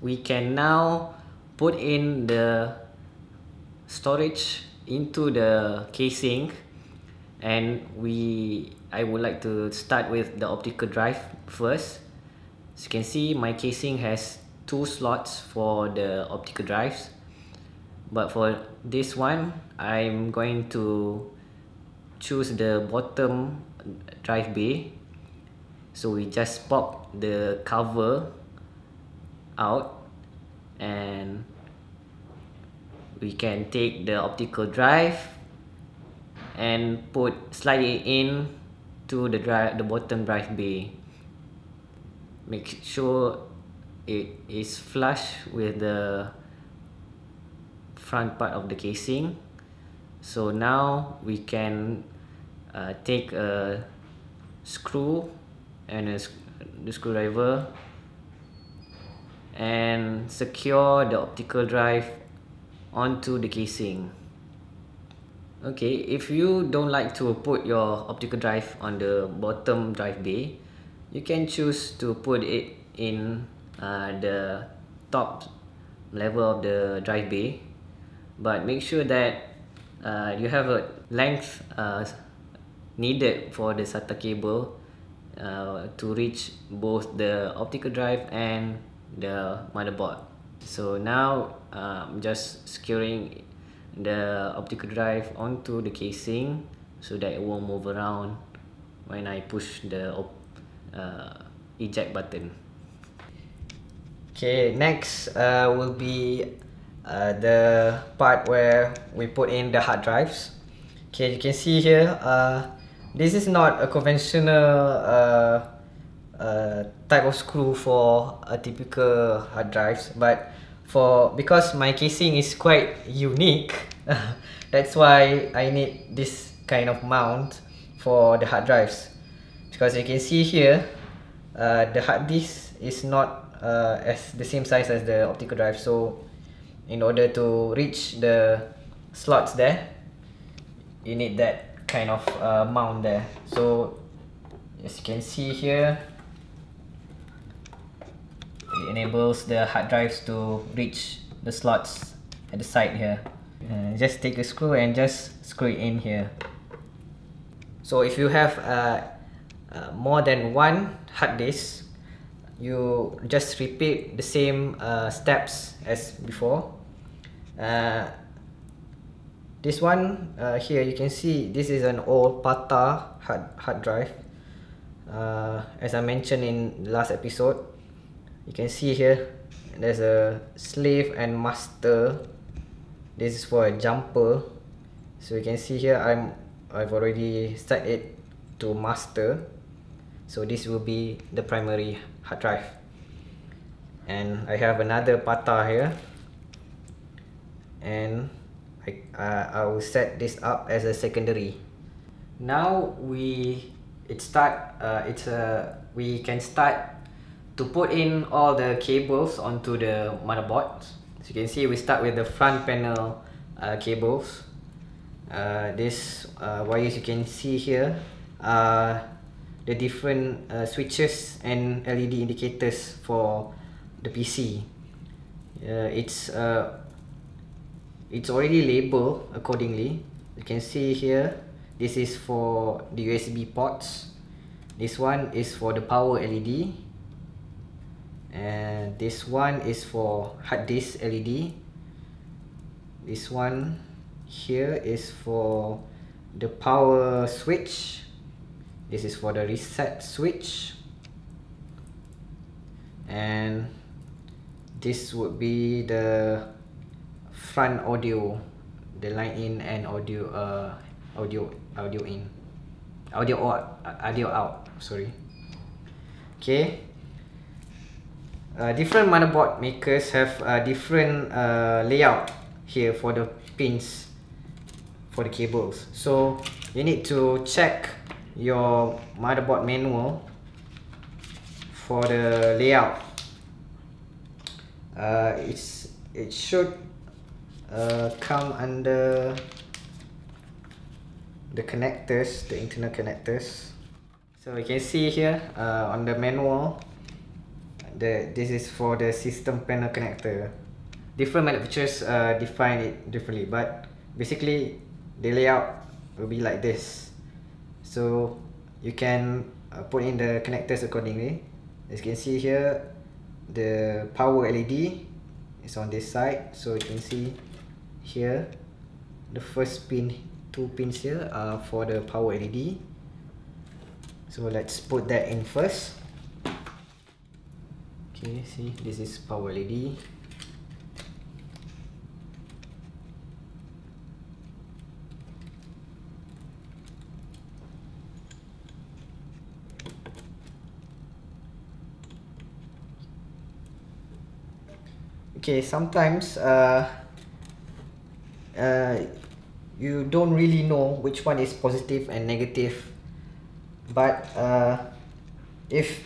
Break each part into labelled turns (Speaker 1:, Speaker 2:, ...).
Speaker 1: we can now put in the storage into the casing, and I would like to start with the optical drive first. As you can see, my casing has 2 slots for the optical drives, but for this one I'm going to choose the bottom drive bay. So we just pop the cover out and we can take the optical drive and slide it in to the bottom drive bay. Make sure it is flush with the front part of the casing. So now we can take a screw and the screwdriver and secure the optical drive onto the casing. Okay, if you don't like to put your optical drive on the bottom drive bay, you can choose to put it in the top level of the drive bay, but make sure that you have a length needed for the SATA cable to reach both the optical drive and the motherboard. So now I'm just securing the optical drive onto the casing so that it won't move around when I push the eject button. Okay, next will be the part where we put in the hard drives. Okay, you can see here, this is not a conventional type of screw for a typical hard drives, but because my casing is quite unique, that's why I need this kind of mount for the hard drives. Because you can see here, the hard disk is not as the same size as the optical drive, so in order to reach the slots there, you need that kind of mount there. So as you can see here, it enables the hard drives to reach the slots at the side here. Just take a screw and just screw it in here. So if you have more than one hard disk, you just repeat the same steps as before. This one here, you can see this is an old PATA hard drive. As I mentioned in the last episode, you can see here there's a slave and master. This is for a jumper. So you can see here I've already set it to master. So this will be the primary hard drive. And I have another PATA here, and I will set this up as a secondary. Now we can start to put in all the cables onto the motherboard. As you can see, we start with the front panel cables. This wires you can see here are the different switches and LED indicators for the PC. It's already labeled accordingly. You can see here, this is for the USB ports. This one is for the power LED. And this one is for hard disk LED. This one here is for the power switch. This is for the reset switch. And this would be the front audio, the line in and audio out, sorry. Okay. Different motherboard makers have different layout here for the pins for the cables. So you need to check your motherboard manual for the layout. It should come under the connectors, the internal connectors. So you can see here on the manual, this is for the system panel connector. Different manufacturers define it differently, but basically the layout will be like this. So you can put in the connectors accordingly. As you can see here, the power LED is on this side. So you can see here, the first pin, 2 pins here are for the power LED. So let's put that in first. Okay, see, this is power LED. Okay, sometimes you don't really know which one is positive and negative, but if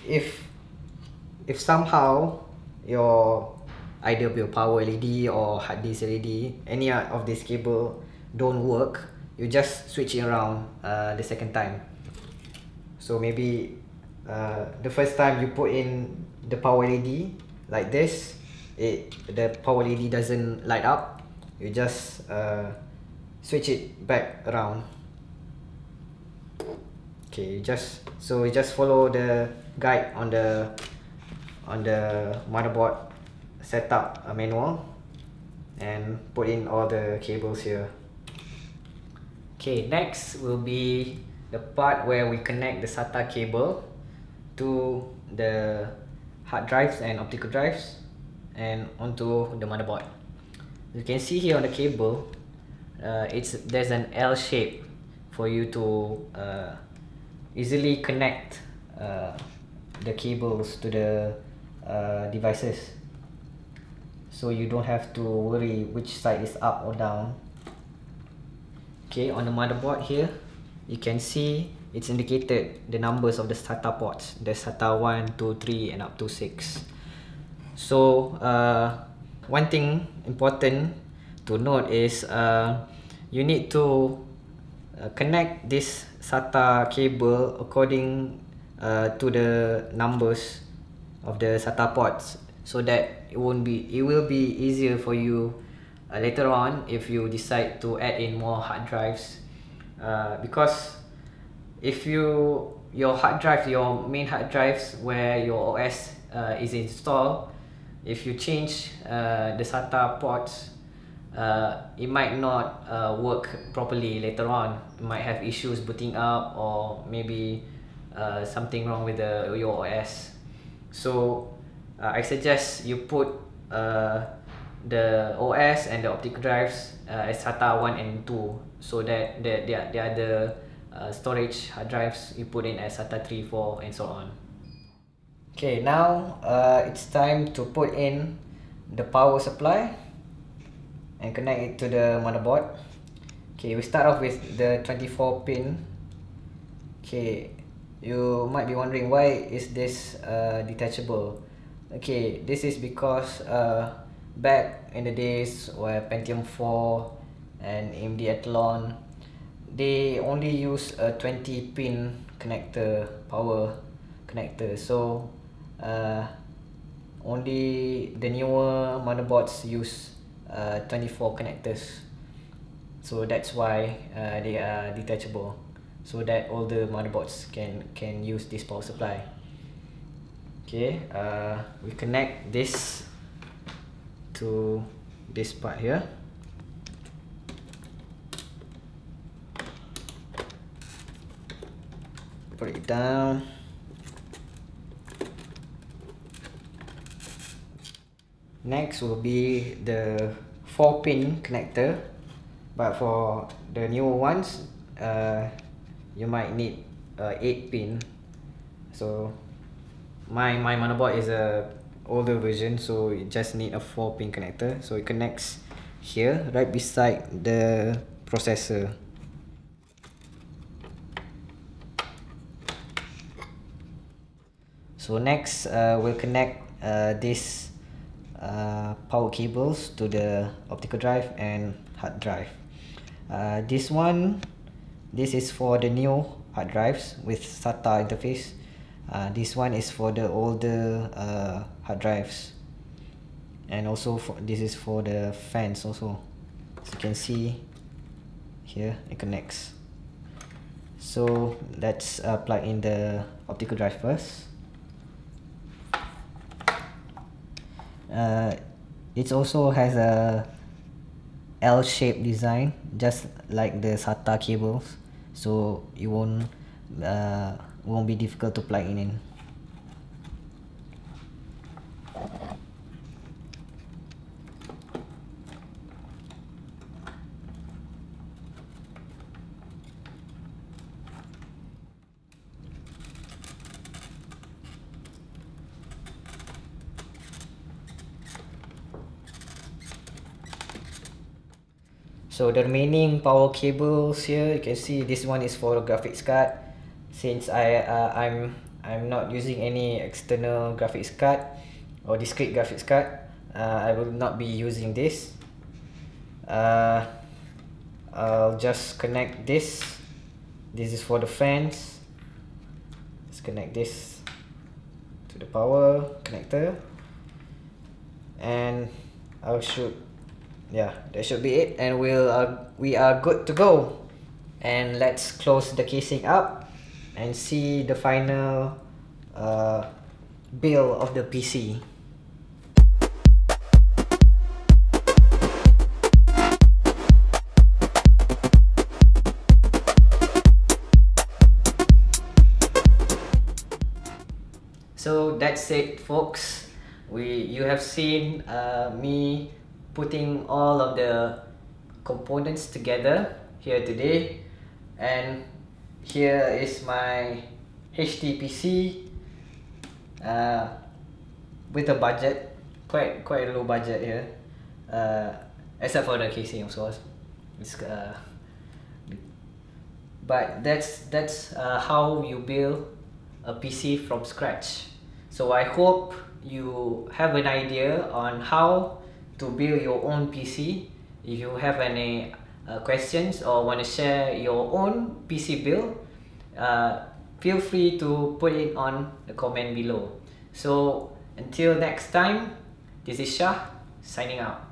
Speaker 1: somehow your either your power LED or hard disk LED, any of this cable don't work, you just switch it around the second time. So maybe the first time you put in the power LED like this, the power LED doesn't light up, you just switch it back around. Okay, you just follow the guide on the motherboard setup manual and put in all the cables here. Okay, next will be the part where we connect the SATA cable to the hard drives and optical drives and onto the motherboard. You can see here on the cable, there's an L shape for you to easily connect the cables to the devices, so you don't have to worry which side is up or down. Okay, on the motherboard here, you can see it's indicated the numbers of the SATA ports. There's SATA 1, 2, 3 and up to 6. So one thing important to note is you need to connect this SATA cable according to the numbers of the SATA ports, so that it will be easier for you later on if you decide to add in more hard drives, because if your hard drive, your main hard drives where your OS is installed, if you change the SATA ports, it might not work properly later on. You might have issues booting up, or maybe something wrong with your OS. So I suggest you put the OS and the optical drives as SATA 1 and 2, so that the other storage hard drives you put in as SATA 3, 4 and so on. Okay, now it's time to put in the power supply and connect it to the motherboard. Okay, we start off with the 24 pin. Okay, you might be wondering, why is this detachable? Okay, this is because back in the days where Pentium 4 and AMD Athlon, they only use a 20 pin connector, power connector. So only the newer motherboards use 24 connectors. So that's why they are detachable, so that all the motherboards can use this power supply. Okay, we connect this to this part here. Put it down. Next will be the 4-pin connector, but for the newer ones, you might need 8-pin. So my motherboard is a older version, so you just need a 4-pin connector. So it connects here right beside the processor. So next we'll connect this power cables to the optical drive and hard drive. This is for the new hard drives with SATA interface. This one is for the older hard drives, and also this is for the fans also. As you can see here, it connects. So let's plug in the optical drive first. It also has a L-shaped design, just like the SATA cables, so it won't be difficult to plug in. So the remaining power cables here, you can see this one is for graphics card. Since I'm not using any external graphics card or discrete graphics card, I will not be using this. I'll just connect this. This is for the fans. Let's connect this to the power connector, and yeah, that should be it, and we are good to go. And let's close the casing up and see the final build of the PC. So that's it, folks. You have seen me putting all of the components together here today, and here is my HTPC with a budget, quite a low budget here, except for the casing, of course. But that's how you build a PC from scratch. So I hope you have an idea on how to build your own PC. If you have any questions or want to share your own PC build, feel free to put it on the comment below. So until next time, this is Syah signing out.